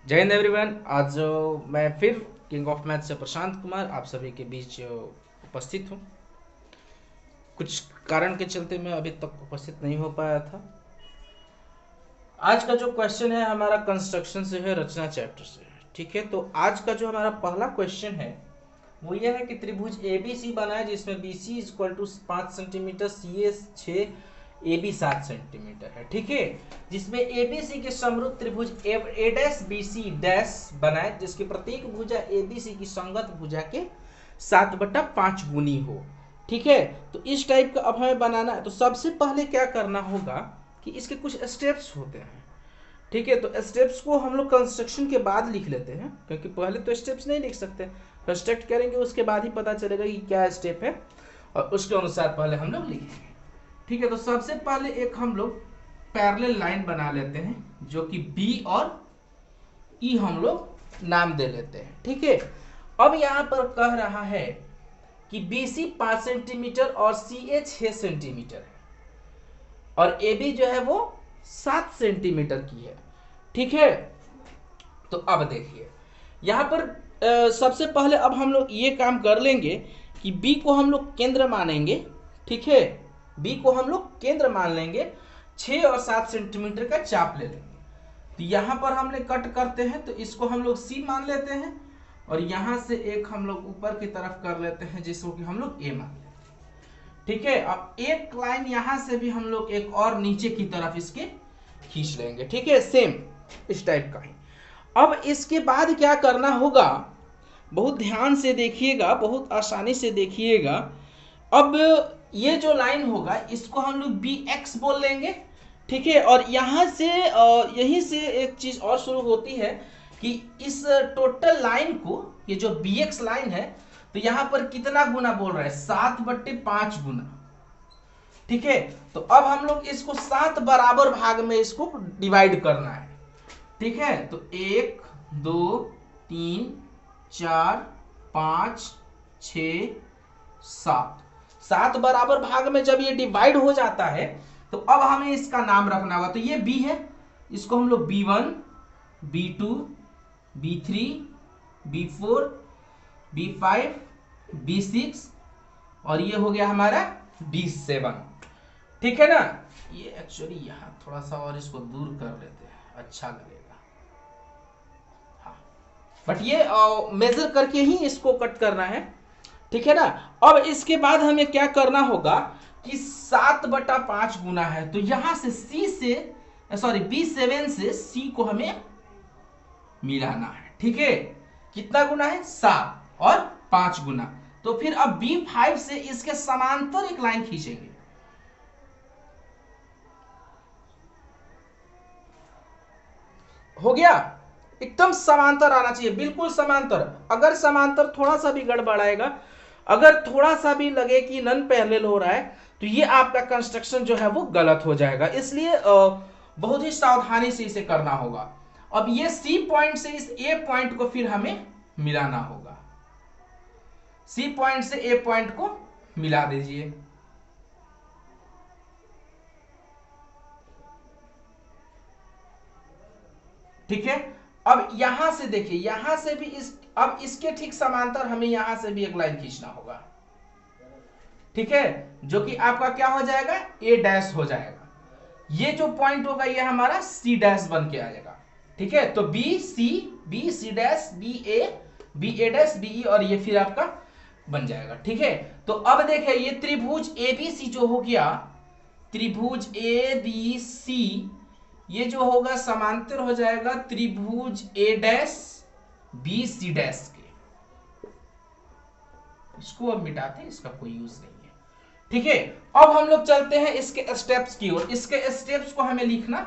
जय हिंद एवरीवन। आज मैं फिर किंग ऑफ मैथ से प्रशांत कुमार आप सभी के बीच उपस्थित हूँ। कुछ कारण के चलते मैं अभी तक उपस्थित नहीं हो पाया था। आज का जो क्वेश्चन है हमारा कंस्ट्रक्शन से है, रचना चैप्टर से है। ठीक है, तो आज का जो हमारा पहला क्वेश्चन है वो ये है कि त्रिभुज ए बी सी बना है जिसमें B C equal to 5 centimetre, C A 6, A B 7 centimetre है। ठीक है, जिसमें ए बी सी के समरूप त्रिभुज ए डैश बी सी डैश बनाए जिसकी प्रत्येक भुजा ए बी सी की संगत भुजा के 7/5 गुनी हो। ठीक है, तो इस टाइप का अब हमें बनाना है। तो सबसे पहले क्या करना होगा कि इसके कुछ स्टेप्स होते हैं। ठीक है, तो स्टेप्स को हम लोग कंस्ट्रक्शन के बाद लिख लेते हैं क्योंकि पहले तो स्टेप्स नहीं लिख सकते। कंस्ट्रक्ट करेंगे उसके बाद ही पता चलेगा कि क्या स्टेप है और उसके अनुसार पहले हम लोग लिखेंगे। ठीक है, तो सबसे पहले एक हम लोग पैरेलल लाइन बना लेते हैं जो कि बी और ई हम लोग नाम दे लेते हैं। ठीक है, अब यहां पर कह रहा है कि बी सी 5 सेंटीमीटर और सी ए 6 सेंटीमीटर है और ए बी जो है वो 7 सेंटीमीटर की है। ठीक है, तो अब देखिए यहां पर सबसे पहले अब हम लोग ये काम कर लेंगे कि बी को हम लोग केंद्र मानेंगे। ठीक है, बी को हम लोग केंद्र मान लेंगे, 6 और 7 सेंटीमीटर का चाप ले लेंगे। तो यहां पर हम लोग कट करते हैं तो इसको हम लोग सी मान लेते हैं और यहां से एक हम लोग ऊपर की तरफ कर लेते हैं जिसको कि हम लोग ए मान लेते हैं। ठीक है, अब एक लाइन यहां से भी हम लोग एक और नीचे की तरफ इसके खींच लेंगे। ठीक है, सेम इस टाइप का ही। अब इसके बाद क्या करना होगा, बहुत ध्यान से देखिएगा, बहुत आसानी से देखिएगा। अब ये जो लाइन होगा इसको हम लोग बी एक्स बोल लेंगे। ठीक है, और यहां से यहीं से एक चीज और शुरू होती है कि इस टोटल लाइन को, ये जो बी एक्स लाइन है, तो यहां पर कितना गुना बोल रहा है, 7/5 गुना। ठीक है, तो अब हम लोग इसको 7 बराबर भाग में इसको डिवाइड करना है। ठीक है, तो 1 2 3 4 5 6 7, 7 बराबर भाग में जब ये डिवाइड हो जाता है तो अब हमें इसका नाम रखना होगा। तो ये बी है, इसको हम लोग B1 B2 B3 B4 B5 B6 और ये हो गया हमारा B7। ठीक है ना, ये एक्चुअली यहां थोड़ा सा और इसको दूर कर लेते हैं, अच्छा लगेगा। हाँ, बट ये मेजर करके ही इसको कट करना है। ठीक है ना, अब इसके बाद हमें क्या करना होगा कि 7/5 गुना है तो यहां से सी से, सॉरी B7 से सी को हमें मिलाना है। ठीक है, कितना गुना है, 7 और 5 गुना। तो फिर अब B5 से इसके समांतर एक लाइन खींचेंगे। हो गया, एकदम समांतर आना चाहिए, बिल्कुल समांतर। अगर समांतर थोड़ा सा भी गड़बड़ाएगा, अगर थोड़ा सा भी लगे कि नन पैरेलल हो रहा है तो ये आपका कंस्ट्रक्शन जो है वो गलत हो जाएगा। इसलिए बहुत ही सावधानी से इसे करना होगा। अब ये सी पॉइंट से इस ए पॉइंट को फिर हमें मिलाना होगा। सी पॉइंट से ए पॉइंट को मिला दीजिए। ठीक है, अब यहां से देखिए, यहां से भी इस, अब इसके ठीक समांतर हमें यहां से भी एक लाइन खींचना होगा। ठीक है, जो कि आपका क्या हो जाएगा, ए डैश हो जाएगा। ये जो पॉइंट होगा ये हमारा सी डैश बन के आ जाएगा। ठीक है, तो बी सी डैश बी ए डैश बी ई और ये फिर आपका बन जाएगा। ठीक है, तो अब देखिए ये त्रिभुज ए बी सी जो हो गया, त्रिभुज ए बी सी, ये जो होगा समांतर हो जाएगा त्रिभुज ए डैश बी सी डैश के। इसको अब मिटाते हैं, इसका कोई यूज नहीं है। ठीक है, अब हम लोग चलते हैं इसके स्टेप्स की ओर। इसके स्टेप्स को हमें लिखना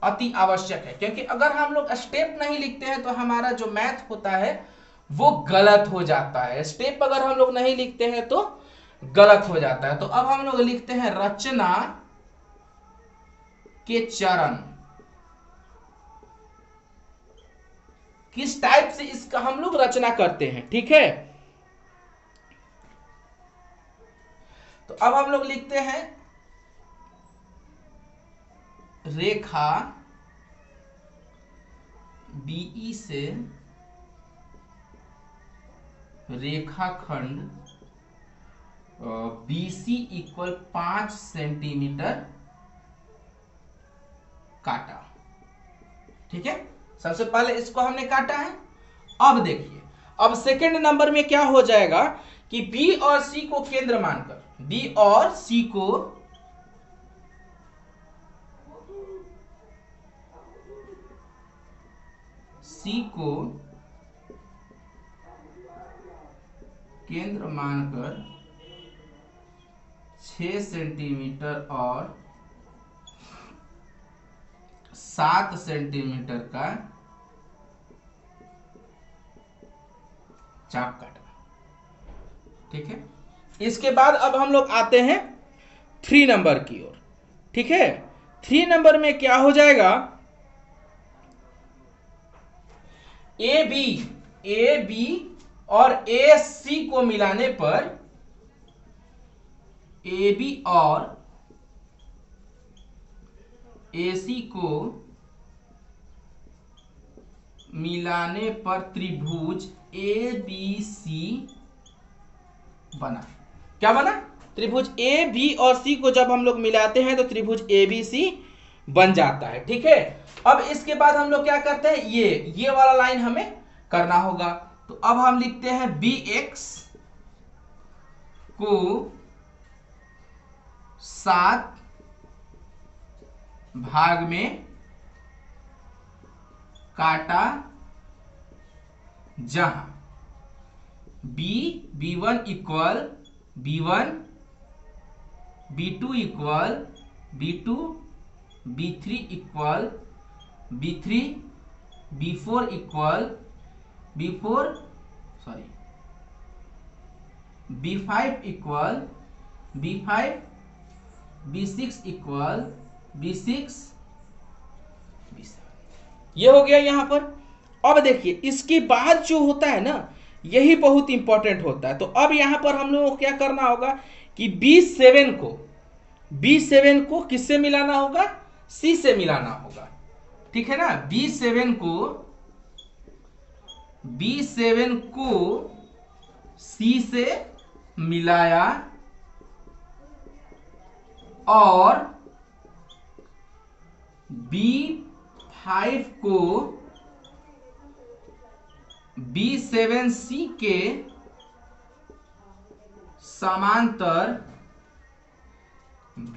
अति आवश्यक है क्योंकि अगर हम लोग स्टेप नहीं लिखते हैं तो हमारा जो मैथ होता है वो गलत हो जाता है। स्टेप अगर हम लोग नहीं लिखते हैं तो गलत हो जाता है। तो अब हम लोग लिखते हैं रचना के चरण, किस टाइप से इसका हम लोग रचना करते हैं। ठीक है, तो अब हम लोग लिखते हैं रेखा बीई से रेखाखंड बीसी इक्वल 5 सेंटीमीटर काटा। ठीक है, सबसे पहले इसको हमने काटा है। अब देखिए, अब सेकंड नंबर में क्या हो जाएगा कि बी और सी को केंद्र मानकर, बी और सी को केंद्र मानकर 6 सेंटीमीटर और 7 सेंटीमीटर का चाप काटना। ठीक है, इसके बाद अब हम लोग आते हैं 3 नंबर की ओर। ठीक है, 3 नंबर में क्या हो जाएगा, ए बी और ए सी को मिलाने पर, ए बी और ए सी को मिलाने पर त्रिभुज ए बी सी बना। क्या बना, त्रिभुज ए बी और सी को जब हम लोग मिलाते हैं तो त्रिभुज ए बी सी बन जाता है। ठीक है, अब इसके बाद हम लोग क्या करते हैं, ये वाला लाइन हमें करना होगा। तो अब हम लिखते हैं बी एक्स को 7 भाग में काटा, जहां B1 equal b1, b2 equal b2, b3 equal b3, b4 equal b4, sorry b5 equal b5, b6 equal b6, b7। ये हो गया यहां पर। अब देखिए, इसके बाद जो होता है ना, यही बहुत इंपॉर्टेंट होता है। तो अब यहां पर हम लोगों को क्या करना होगा कि B7 को किससे मिलाना होगा, C से मिलाना होगा। ठीक है ना, B7 को C से मिलाया और B5 को B7C के समांतर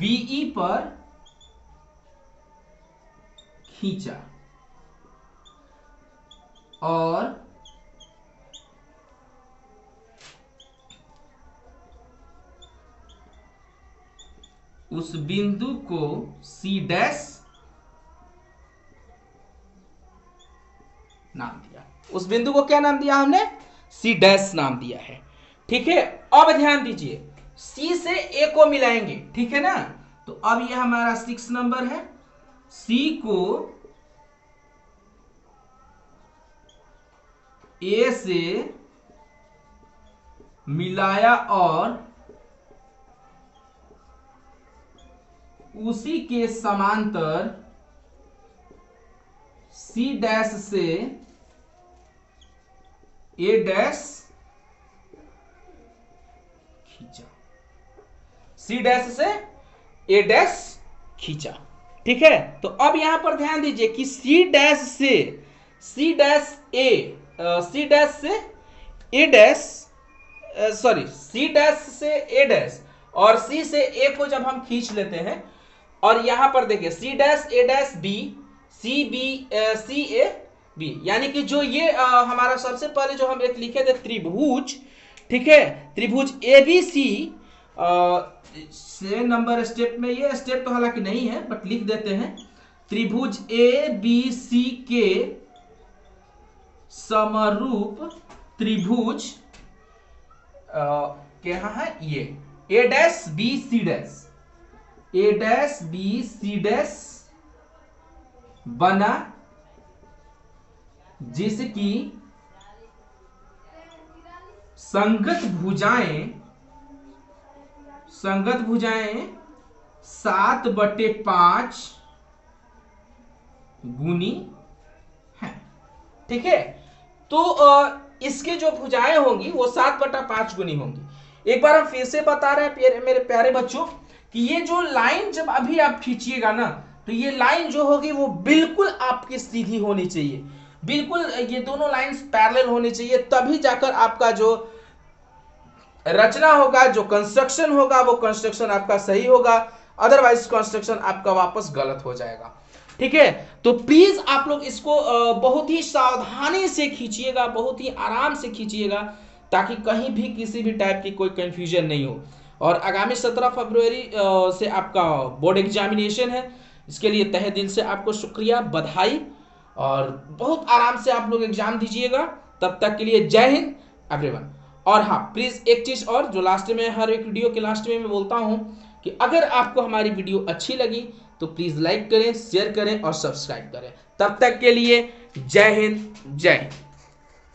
BE पर खींचा और उस बिंदु को C डैश नाम दिया। उस बिंदु को क्या नाम दिया हमने, C डैश नाम दिया है। ठीक है, अब ध्यान दीजिए, C से A को मिलाएंगे। ठीक है ना, तो अब यह हमारा 6 नंबर है। C को A से मिलाया और उसी के समांतर C डैश से A डैश खींचा, C डैश से A डैश खींचा। ठीक है, तो अब यहां पर ध्यान दीजिए कि C डैश से A डैश और C से A को जब हम खींच लेते हैं, और यहां पर देखिए C dash A dash B, C A B, यानी कि जो ये हमारा सबसे पहले जो हम एक लिखे थे त्रिभुज, ठीक है, त्रिभुज ABC से नंबर स्टेप में, ये स्टेप तो हालांकि नहीं है बट लिख देते हैं, त्रिभुज ABC के समरूप त्रिभुज क्या है, ये A dash B C dash बना, जिसकी संगत भुजाएं 7/5 गुनी है। ठीक है। तो इसके जो भुजाएं होंगी वो 7/5 गुनी होंगी। एक बार हम फिर से बता रहे हैं मेरे प्यारे बच्चों कि ये जो लाइन जब अभी आप खींचिएगा ना, तो ये लाइन जो होगी वो बिल्कुल आपकी सीधी होनी चाहिए, बिल्कुल ये दोनों लाइंस पैरेलल होनी चाहिए, तभी जाकर आपका जो रचना होगा, जो कंस्ट्रक्शन होगा, वो कंस्ट्रक्शन आपका सही होगा, अदरवाइज कंस्ट्रक्शन आपका वापस गलत हो जाएगा। ठीक है, तो प्लीज आप लोग इसको बहुत ही सावधानी से खींचिएगा, बहुत ही आराम से खींचिएगा, ताकि कहीं भी किसी भी टाइप की कोई कंफ्यूजन नहीं हो। और आगामी 17 फरवरी से आपका बोर्ड एग्जामिनेशन है, इसके लिए तहे दिल से आपको शुक्रिया, बधाई, और बहुत आराम से आप लोग एग्जाम दीजिएगा। तब तक के लिए जय हिंद एवरीवन। और हाँ, प्लीज एक चीज और जो लास्ट में, हर एक वीडियो के लास्ट में मैं बोलता हूं कि अगर आपको हमारी वीडियो अच्छी लगी तो प्लीज लाइक करें, शेयर करें और सब्सक्राइब करें। तब तक के लिए जय हिंद, जय हिंद।